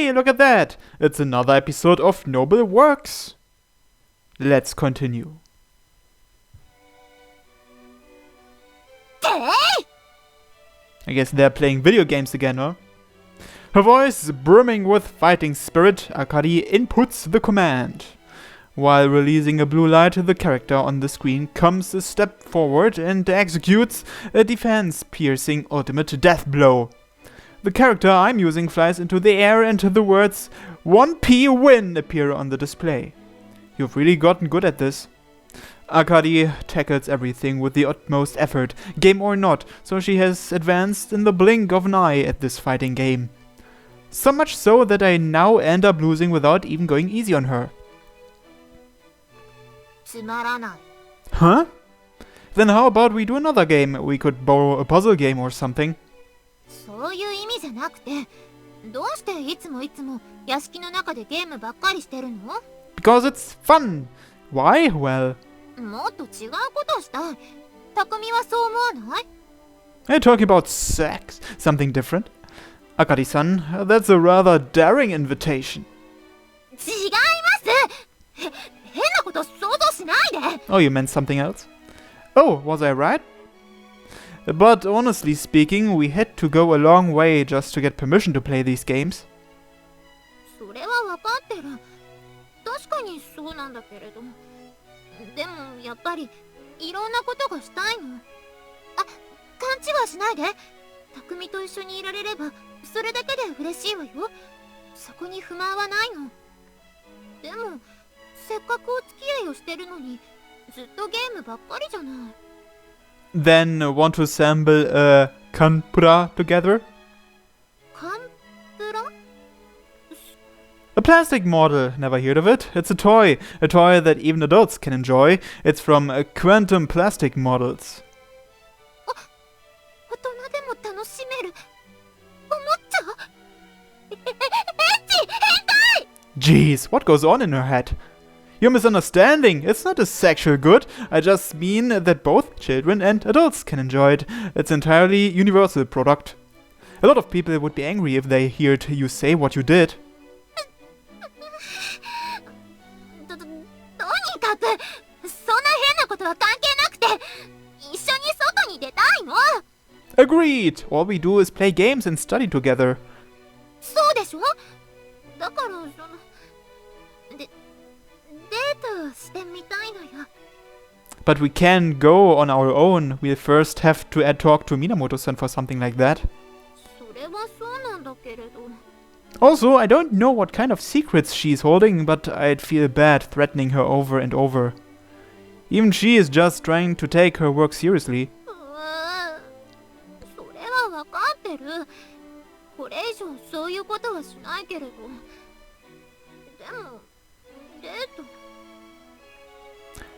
Hey, look at that! It's another episode of Noble Works. Let's continue. I guess they're playing video games again, huh? Her voice brimming with fighting spirit, Akari inputs the command. While releasing a blue light, the character on the screen comes a step forward and executes a defense-piercing ultimate death blow. The character I'm using flies into the air and the words 1P win appear on the display. You've really gotten good at this. Akari tackles everything with the utmost effort, game or not, so she has advanced in the blink of an eye at this fighting game. So much so that I now end up losing without even going easy on her. Huh? Then how about we do another game? We could borrow a puzzle game or something. Because it's fun. Why? Well, you're talking about sex. Something different? Akari-san, that's a rather daring invitation. Oh, you meant something else? Oh, was I right? But honestly speaking, we had to go a long way just to get permission to play these games. Then want to assemble a kanpura together? A plastic model, never heard of it? It's a toy that even adults can enjoy. It's from Quantum Plastic Models. Jeez, what goes on in her head? You're misunderstanding. It's not a sexual good. I just mean that both children and adults can enjoy it. It's an entirely universal product. A lot of people would be angry if they heard you say what you did. Agreed! All we do is play games and study together. But we can go on our own. We'll first have to talk to Minamoto-san for something like that. Also, I don't know what kind of secrets she's holding, but I'd feel bad threatening her over and over. Even she is just trying to take her work seriously.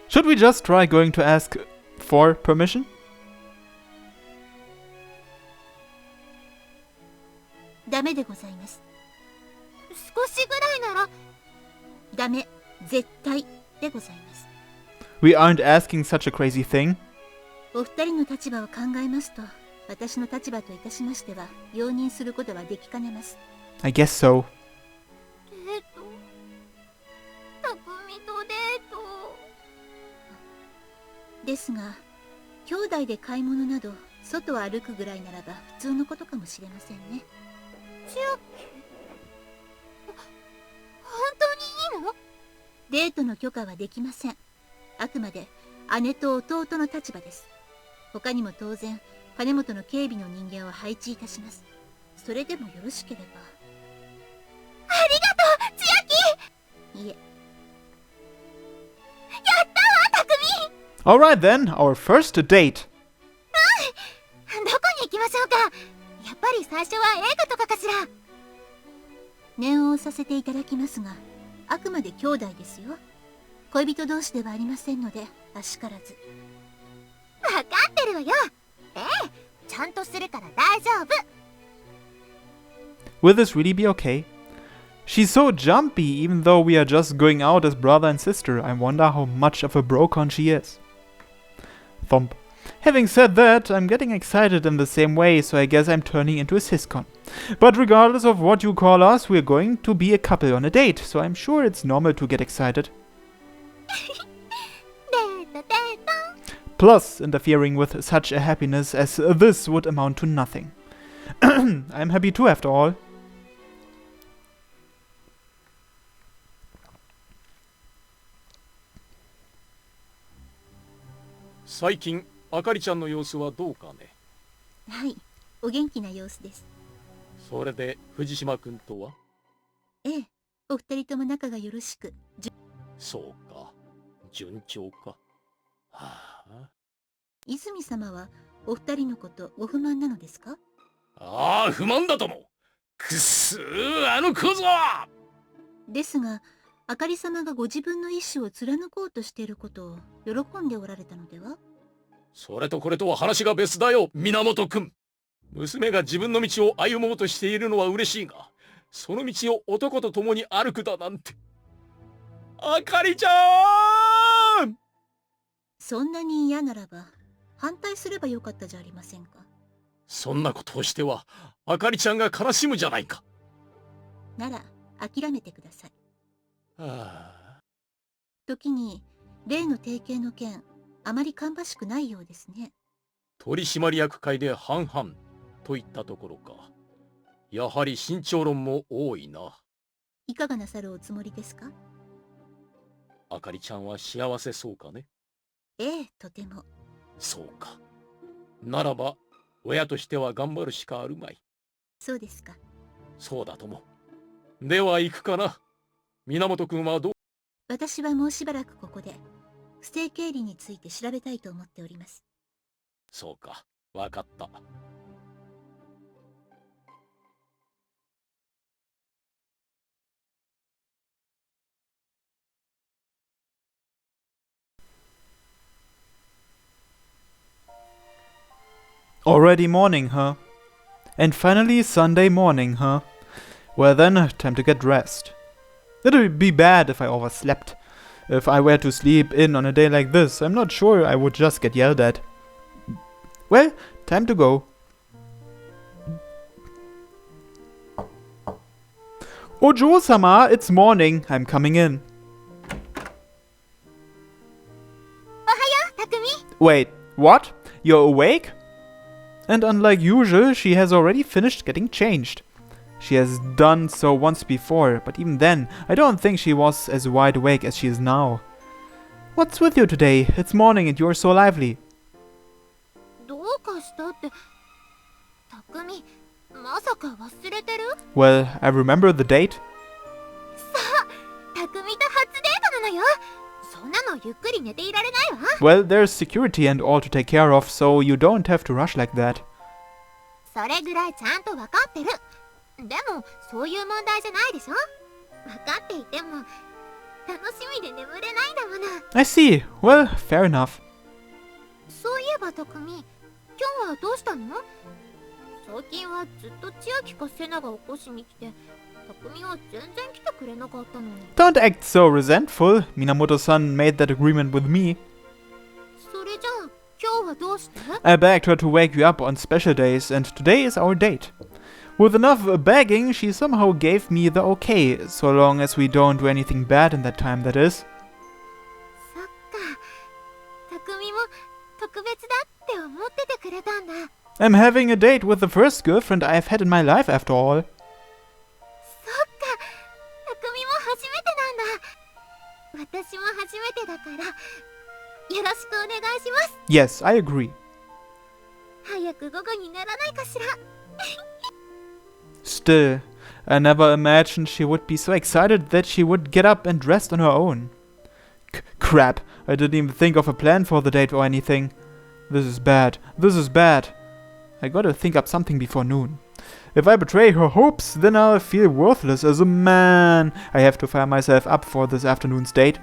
Should we just try going to ask for permission? We aren't asking such a crazy thing. I guess so. Alright then, our first date. Will this really be okay? She's so jumpy, even though we are just going out as brother and sister. I wonder how much of a brocon she is. Thump. Having said that, I'm getting excited in the same way, so I guess I'm turning into a siscon. But regardless of what you call us, we're going to be a couple on a date, so I'm sure it's normal to get excited. Plus, interfering with such a happiness as this would amount to nothing. I'm happy too, after all. 最近、あかりちゃんの様子はどうかね。はい、お元気な様子です。それで、藤島くんとは？ええ、お二人とも仲がよろしく。そうか、順調か。はあ。泉様はお二人のことご不満なのですか？ああ、不満だとも。くっすー、あの小僧！ですが、あかり様がご自分の意志を貫こうとしていることを喜んでおられたのでは？それとこれとは話が別だよ、源くん。娘が自分の道を歩もうとしているのは嬉しいが、その道を男と共に歩くだなんて。あかりちゃん！そんなに嫌ならば、反対すればよかったじゃありませんか。そんなことをしては、あかりちゃんが悲しむじゃないか。なら、諦めてください。はあ。時に、例の提携の件、あまり芳しくないようですね。取締役会で半々といったところか。やはり慎重論も多いな。いかがなさるおつもりですか？あかりちゃんは幸せそうかね。ええ、とても。そうか。ならば、親としては頑張るしかあるまい。そうですか。そうだとも。では行くかな。源くんはどう？私はもうしばらくここで、不正経理について調べたいと思っております。そうか、わかった。Already morning, huh? And finally Sunday morning, huh? Well then, time to get dressed. It would be bad if I overslept. If I were to sleep in on a day like this, I'm not sure I would just get yelled at. Well, time to go. Ojo-sama, it's morning. I'm coming in. Wait, what? You're awake? And unlike usual, she has already finished getting changed. She has done so once before, but even then, I don't think she was as wide awake as she is now. What's with you today? It's morning and you're so lively. どうかしたって、匠、まさか忘れてる？ Well, I remember the date. 匠と初デートなのよ。そんなのゆっくり寝ていられないわ。Well, there's security and all to take care of, so you don't have to rush like that. それぐらいちゃんとわかってる。でも、そういう問題じゃないでしょ。わかっていても、楽しみで眠れないだもの。I see. Well, fair enough. そういえば匠、今日はどうしたの？最近はずっと千秋かセナが起こしに来て、匠は全然来てくれなかったのに。Don't act so resentful. Minamoto-san made that agreement with me. それじゃあ、今日はどうして？ I begged her to wake you up on special days, and today is our date. With enough begging, she somehow gave me the okay, so long as we don't do anything bad in that time, that is. そっか。匠も特別だって思っててくれたんだ。I'm having a date with the first girlfriend I've had in my life, after all. そっか。匠も初めてなんだ。私も初めてだから、よろしくお願いします。 Yes, I agree. 早く午後にならないかしら。Still, I never imagined she would be so excited that she would get up and dress on her own. Crap, I didn't even think of a plan for the date or anything. This is bad. This is bad. I gotta think up something before noon. If I betray her hopes, then I'll feel worthless as a man. I have to fire myself up for this afternoon's date.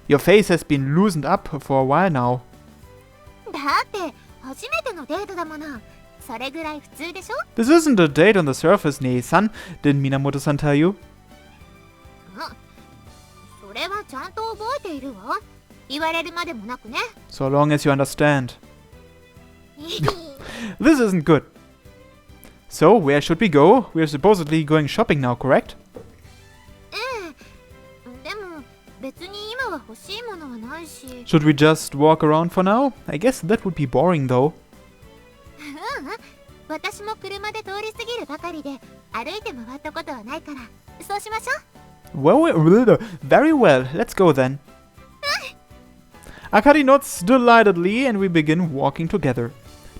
Your face has been loosened up for a while now. だって初めてのデートだもの。それぐらい普通でしょ？ This isn't a date on the surface, Nee-san. Didn't Minamoto-san tell you? ちゃんと覚えているわ。言われるまでもなくね。 So long as you understand. This isn't good. So, where should we go? We're supposedly going shopping now, correct? でも別に今は欲しいものはないし。 Should we just walk around for now? I guess that would be boring though. 私も車で通り過ぎるばかりで歩いて回ったことはないからそうしましょう。 Well, very well. Let's go then. Akari nods delightedly and we begin walking together.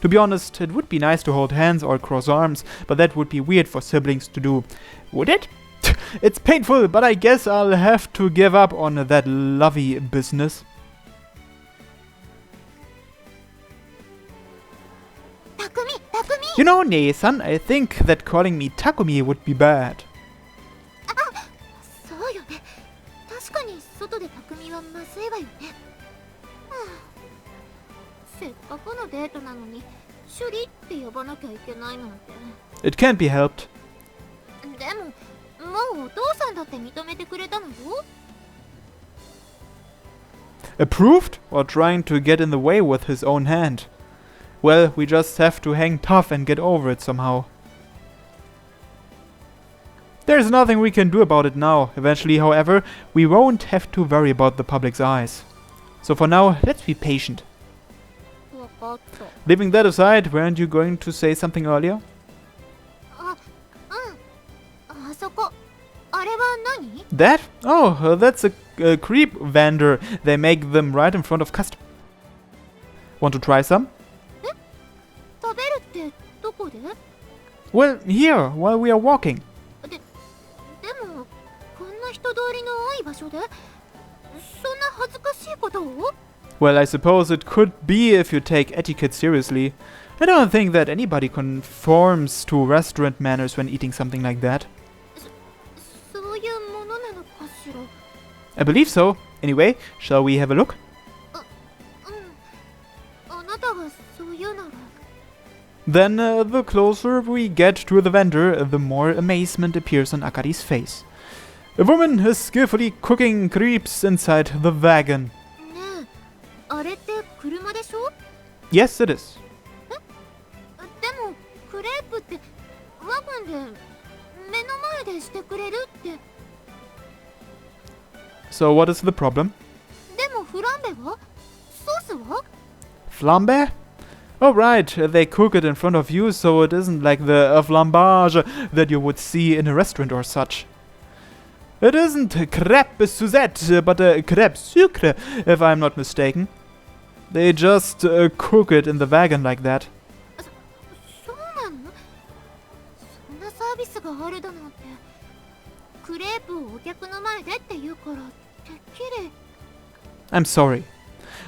To be honest, it would be nice to hold hands or cross arms, but that would be weird for siblings to do. Would it? It's painful, but I guess I'll have to give up on that lovey business. 匠 You know, Nathan, I think that calling me Takumi would be bad. そうよね。確かに外で匠はまずいわよね。せっかくのデートなのにシュリって呼ばなきゃいけないなんて。 It can't be helped. でももうお父さんだって認めてくれたのよ。 Approved? Or trying to get in the way with his own hand? Well, we just have to hang tough and get over it somehow. There's nothing we can do about it now. Eventually, however, we won't have to worry about the public's eyes. So for now, let's be patient. わかった。 Leaving that aside, weren't you going to say something earlier? あそこあれは何？ That? Oh, that's a creep vendor. They make them right in front of customers. Want to try some? 食べるってどこで？ Well, here, while we are walking. でもこんな人通りの多い場所でそんな恥ずかしいことを？ Well, I suppose it could be if you take etiquette seriously. I don't think that anybody conforms to restaurant manners when eating something like that. そういうものなのかしら。 I believe so. Anyway, shall we have a look? あなたがそういうなら。 Then, the closer we get to the vendor, the more amazement appears on Akari's face. A woman is skillfully cooking crepes inside the wagon. ねえ、あれって車でしょ？ Yes, it is. でもクレープってワゴンで目の前でしてくれるって。 So what is the problem? でもフランベは？ソースは？ Flambe? Oh right, they cook it in front of you, so it isn't like the flambage that you would see in a restaurant or such. It isn't crêpe Suzette, but a crêpe sucre, if I'm not mistaken. They just cook it in the wagon like that. そうなの？そんなサービスがあるだなんて。クレープをお客の前でって言うからてっきり。 I'm sorry.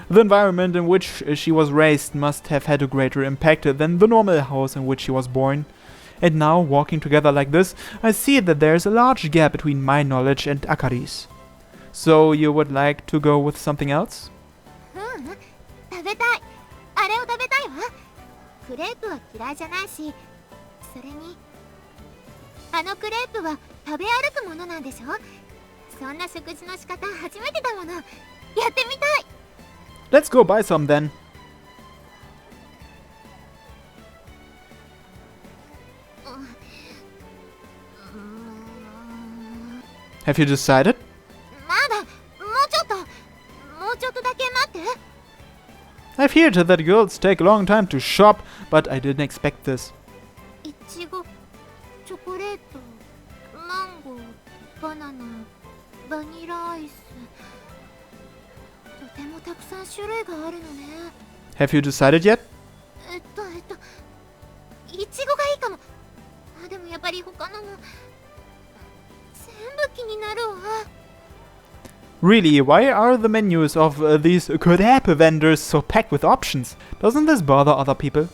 The environment in which she was raised must have had a greater impact than the normal house in which she was born. And now, walking together like this, I see that there's a large gap between my knowledge and Akari's. So you would like to go with something else? 食べたい。あれを食べたいわ。クレープは嫌いじゃないし、それにあのクレープは食べ歩くものなんでしょ？そんな食事の仕方初めてだもの。やってみたい。 Let's go buy some then. Have you decided? まだもうちょっとだけ待って。 I've heard that girls take a long time to shop, but I didn't expect this. いちご、チョコレート、マンゴー、バナナ、バニラアイス。とてもたくさん種類があるのね。 Have you decided yet? いちごがいいかも。でもやっぱり他のも全部気になるわ。 Really, why are the menus of these crepe vendors so packed with options? Doesn't this bother other people?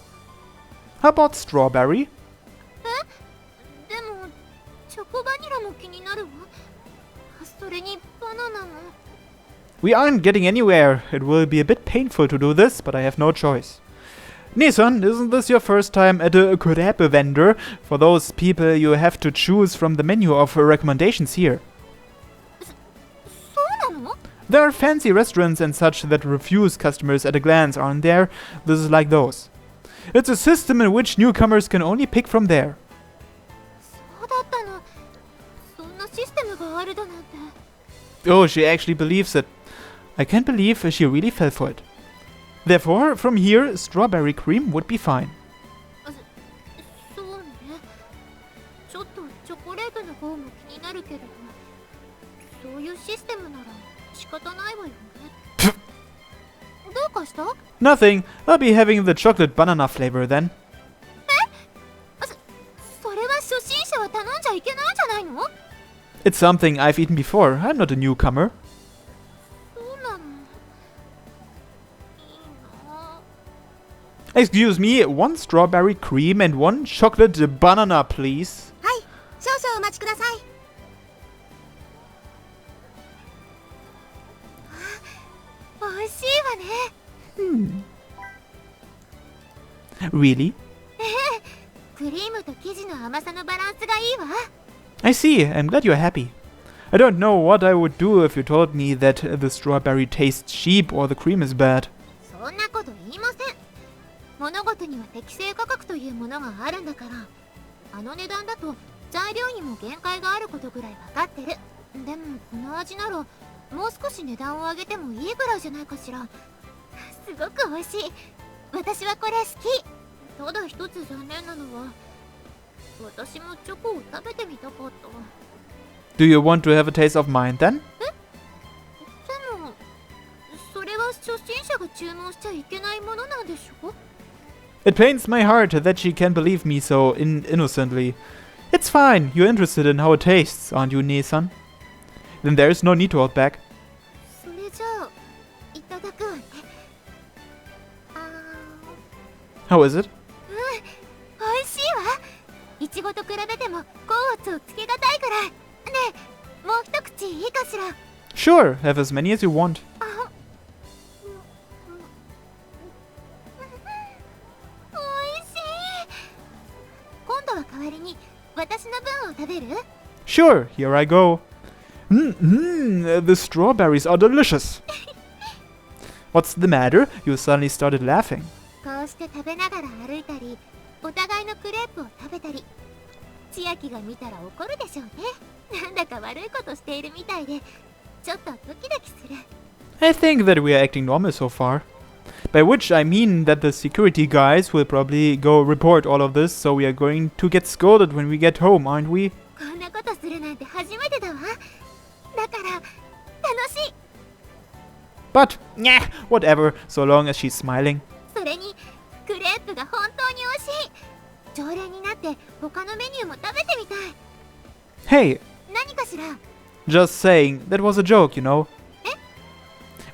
How about strawberry? でもチョコバニラも気になるわ。それにバナナも。 We aren't getting anywhere. It will be a bit painful to do this, but I have no choice. Nissan, isn't this your first time at a crepe vendor? For those people, you have to choose from the menu of recommendations here. そうなの？ There are fancy restaurants and such that refuse customers at a glance, aren't there? This is like those. It's a system in which newcomers can only pick from there. そうだったの。そんなシステムがあるだなんて。 Oh, she actually believes it. I can't believe she really fell for it. Therefore, from here, strawberry cream would be fine. そうね。ちょっとチョコレートの方も気になるけど、そういうシステムなら仕方ないわよね。どうかした？ Nothing. I'll be having the chocolate banana flavor then. それは初心者は頼んじゃいけないんじゃないの？ It's something I've eaten before. I'm not a newcomer. そうなの。いいな。 Excuse me, one strawberry cream and one chocolate banana, please. はい、少々お待ちください。美味しいわね。Really? クリームと生地の甘さのバランスがいいわ。 I see. I'm glad you're happy. I don't know what I would do if you told me that the strawberry tastes cheap or the cream is bad. そんなこと言いません。物事には適正価格というものがあるんだから。あの値段だと材料にも限界があることぐらい分かってる。でもこの味ならもう少し値段を上げてもいいぐらいじゃないかしら。すごく美味しい。私はこれ好き。ただ一つ残念なのは、私もチョコを食べてみたかった。 Do you want to have a taste of mine then? でもそれは初心者が注文しちゃいけないものなんでしょ？ It pains my heart that she can believe me so innocently. It's fine. You're interested in how it tastes, aren't you, Nee-san? Then there's no need to hold back. それじゃあいただくわね。How is it? 美味しいわ。いちごと比べても甲乙をつけがたいくらい。ねえ、もう一口いいかしら。 Sure, have as many as you want. 美味しい。今度は代わりに私の分を食べる？ Sure, here I go. The strawberries are delicious. What's the matter? You suddenly started laughing. こうして食べながら歩いたり、お互いのクレープを食べたり。千秋が見たら怒るでしょうね。なんだか悪いことしているみたいで、ちょっとドキドキする。 I think that we are acting normal so far. By which I mean that the security guys will probably go report all of this, so we are going to get scolded when we get home, aren't we? こんなことするなんて初めてだわ。だから楽しい。 But, yeah, whatever, so long as she's smiling. それにクレープが本当に美味しい。常連になって他のメニューも食べてみたい。 Hey, 何かしら？ just saying, that was a joke, you know?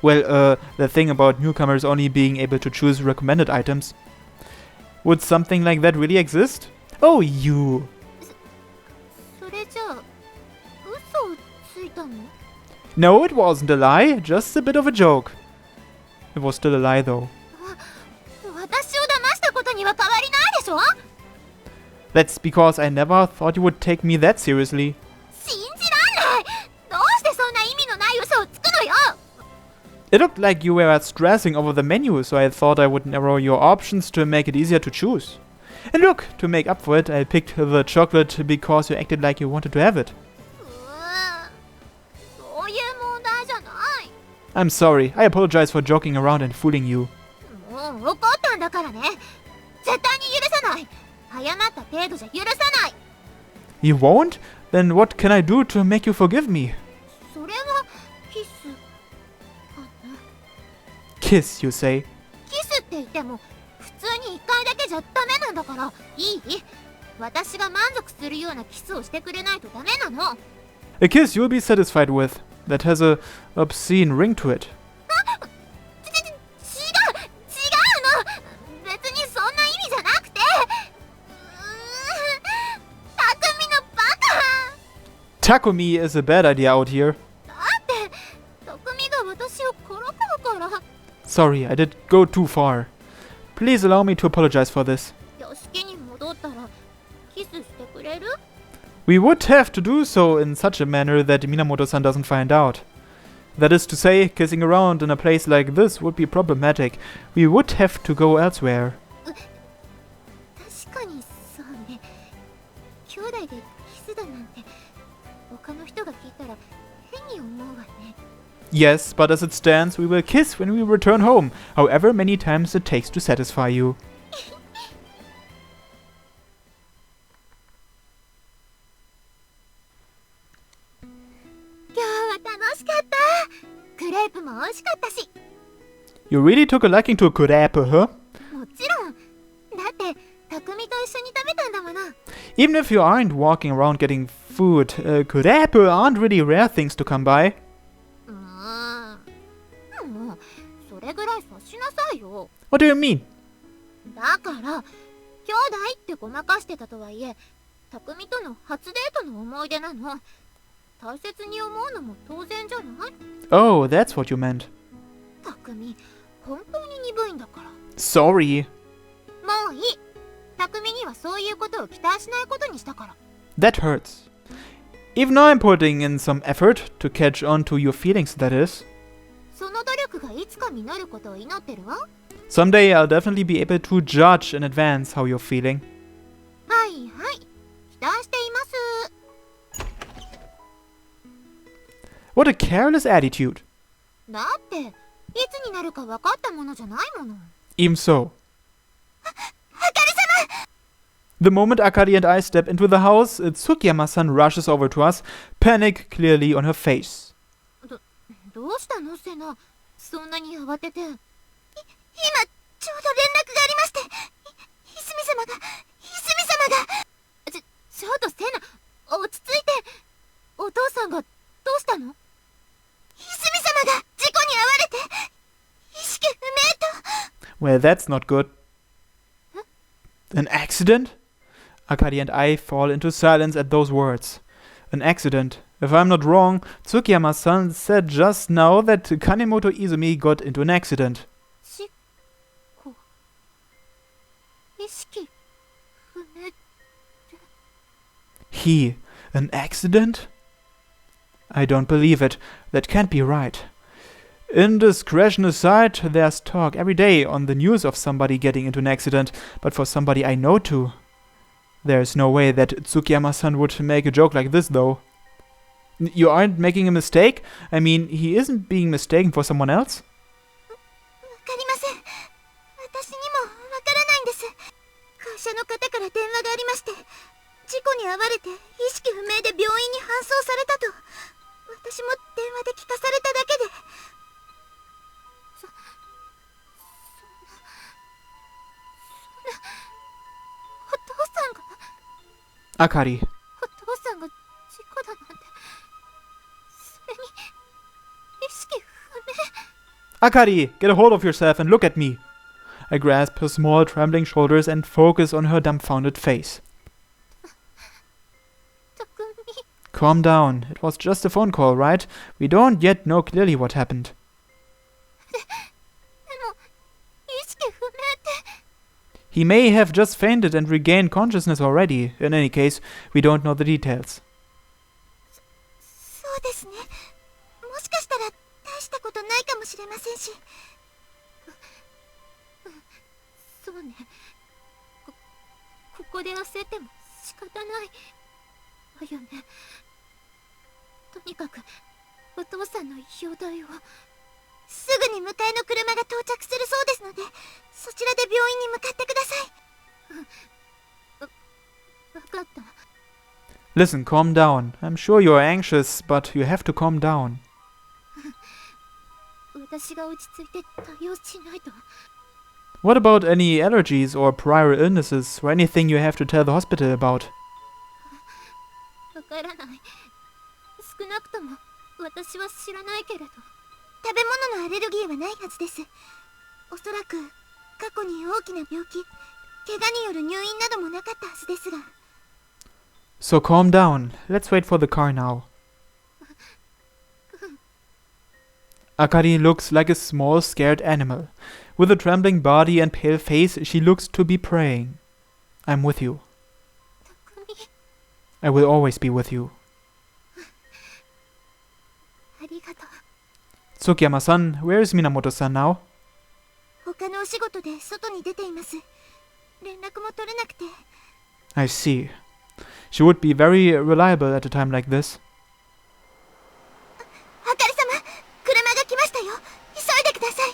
Well, the thing about newcomers only being able to choose recommended items. Would something like that really exist? Oh, you! それじゃあ嘘をついたの？ No, it wasn't a lie, just a bit of a joke. It was still a lie, though. 私を騙したことには変わりないでしょ？ That's because I never thought you would take me that seriously. 信じらんない。どうしてそんな意味のない嘘をつくのよ。 It looked like you were stressing over the menu, so I thought I would narrow your options to make it easier to choose. And look, to make up for it, I picked the chocolate because you acted like you wanted to have it. そういう問題じゃない。 I'm sorry, I apologize for joking around and fooling you. もう怒ったんだからね。絶対に許さない。謝った程度じゃ許さない。 You won't? Then what can I do to make you forgive me? それはキスかな。 Kiss, you say? キスって言っても普通に1回だけじゃダメなんだから。いい？私が満足するようなキスをしてくれないとダメなの。 A kiss you'll be satisfied with. That has a obscene ring to it. 違うの。別にそんな意味じゃなくて。匠のバカ。 Takumi is a bad idea out here. だって匠が私をからかうから。 Sorry, I did go too far. Please allow me to apologize for this. 屋敷に戻ったらキスしてくれる？ We would have to do so in such a manner that Minamoto-san doesn't find out. That is to say, kissing around in a place like this would be problematic. We would have to go elsewhere. 確かにそうね。兄弟でキスだなんて他の人が聞いたら変に思うわね。 Yes, but as it stands, we will kiss when we return home, however many times it takes to satisfy you. 今日は楽しかった。クレープも美味しかったし。 You really took a liking to a crepe, huh? もちろん。だって匠と一緒に食べたんだもの。 Even if you aren't walking around getting food, crepe aren't really rare things to come by. もうそれぐらい察しなさいよ。 What do you mean? だから兄弟ってごまかしてたとはいえ、匠との初デートの思い出なの。大切に思うのも当然じゃない？ Oh, that's what you meant. 匠、本当に鈍いんだから。 Sorry. もういい。匠にはそういうことを期待しないことにしたから。 That hurts. Even though I'm putting in some effort to catch on to your feelings, that is. その努力がいつか実ることを祈ってるわ。 Someday I'll definitely be able to judge in advance how you're feeling. はいはい。期待しています。 What a careless attitude. だっていつになるか分かったものじゃないもの。 Even so. あかり様。 The moment Akari and I step into the house, Tsukiyama-san rushes over to us, panic clearly on her face. どうしたのセナ。そんなに慌てて。今ちょうど連絡がありまして。ひすみ様が。ちょっとセナ、落ち着いて。お父さんがどうしたの？ひすみ様が事故に遭われて意識不明と。 Well, that's not good. An accident? Akari and I fall into silence at those words. An accident. If I'm not wrong, Tsukiyama-san said just now that Kanemoto Izumi got into an accident. 事故。意識不明。 He? An accident? I don't believe it. That can't be right. Indiscretion aside, there's talk every day on the news of somebody getting into an accident, but for somebody I know too. There's no way that Tsukiyama-san would make a joke like this, though. You aren't making a mistake? I mean, he isn't being mistaken for someone else? わかりません。私にもわからないんです。会社の方から電話がありまして、事故に遭われて意識不明で病院に搬送されたと。私も電話で聞かされただけで。お父さんが。 Akari. お父さんが事故だなんて。それに意識不明。 Akari, get a hold of yourself and look at me. I grasp her small trembling shoulders and focus on her dumbfounded face. 匠。 Calm down. It was just a phone call, right? We don't yet know clearly what happened. でも意識不明って。 He may have just fainted and regained consciousness already. In any case, we don't know the details. そうですね。もしかしたら大したことないかもしれませんし。そうね。ここで焦っても仕方ないわよね。とにかくお父さんの容体を。すぐに迎えの車が到着するそうですので、そちらで病院に向かってください。わかった。 Listen, calm down. I'm sure you're anxious, but you have to calm down. 私が落ち着いて対応しないと。 What about any allergies or prior illnesses or anything you have to tell the hospital about? わからない。少なくとも私は知らないけれど。食べ物のアレルギーはないはずです。おそらく過去に大きな病気、怪我による入院などもなかったはずですが。 So calm down. Let's wait for the car now. Akari looks like a small, scared animal. With a trembling body and pale face, she looks to be praying. I'm with you. 匠。 I will always be with you. ありがとう。Tsukiyama-san, where is Minamoto-san now? 他のお仕事で外に出ています。連絡も取れなくて。 I see. She would be very reliable at a time like this. あかり様、車が来ましたよ。急いでください。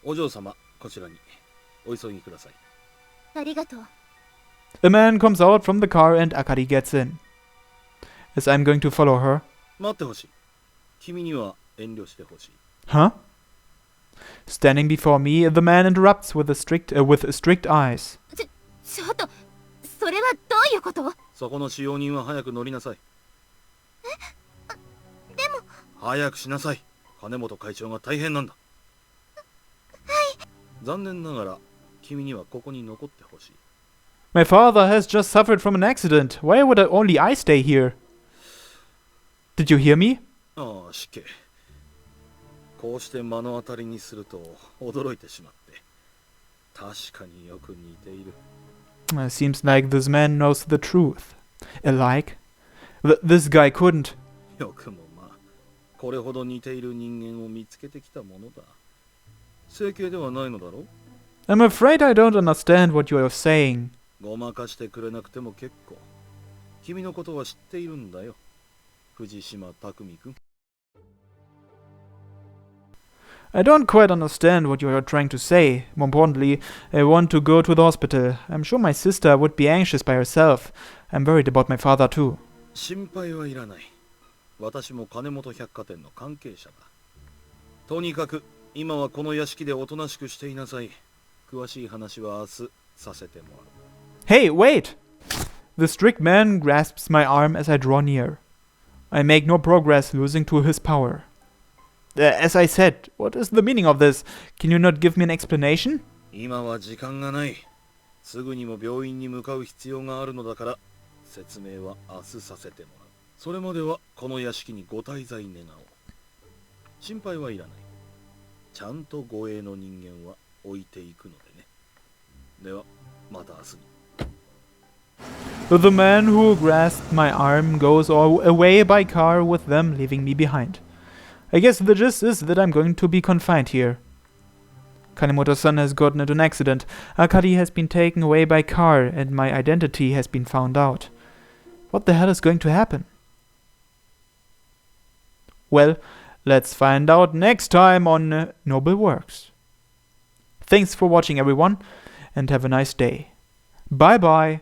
お嬢様、こちらに。お急ぎください。ありがとう。 A man comes out from the car and Akari gets in. As I'm going to follow her. 待ってほしい。君には遠慮してほしい。 Huh? Standing before me, the man interrupts with strict eyes. ちょっと、それはどういうこと？そこの使用人は早く乗りなさい。でも。早くしなさい。金本会長が大変なんだ。はい。残念ながら、君にはここに残ってほしい。My father has just suffered from an accident. Why would only I stay here? Did you hear me? ああ、死刑。こうして目の当たりにすると驚いてしまって。確かによく似ている。Seems like this man knows the truth. Alike? This guy couldn't. よくもまあ、これほど似ている人間を見つけてきたものだ。整形ではないのだろう？ I'm afraid I don't understand what you are saying. ごまかしてくれなくても結構。君のことは知っているんだよ。藤島匠君。I don't quite understand what you are trying to say. More importantly, I want to go to the hospital. I'm sure my sister would be anxious by herself. I'm worried about my father too. 心配はいらない。私も金本百貨店の関係者だ。とにかく今はこの屋敷でおとなしくしていなさい。詳しい話は明日させてもらう。Hey, wait! The strict man grasps my arm as I draw near. I make no progress, losing to his power. As I said, what is the meaning of this? Can you not give me an explanation? 今は時間がない。すぐにも病院に向かう必要があるのだから、説明は明日させてもらう。それまではこの屋敷にご滞在願おう。心配はいらない。ちゃんと護衛の人間は置いていくのでね。では、また明日に。The man who grasped my arm goes away by car with them, leaving me behind. I guess the gist is that I'm going to be confined here. Kanemoto-san has gotten into an accident. Akari has been taken away by car, and my identity has been found out. What the hell is going to happen? Well, let's find out next time on Noble Works. Thanks for watching, everyone, and have a nice day. Bye bye.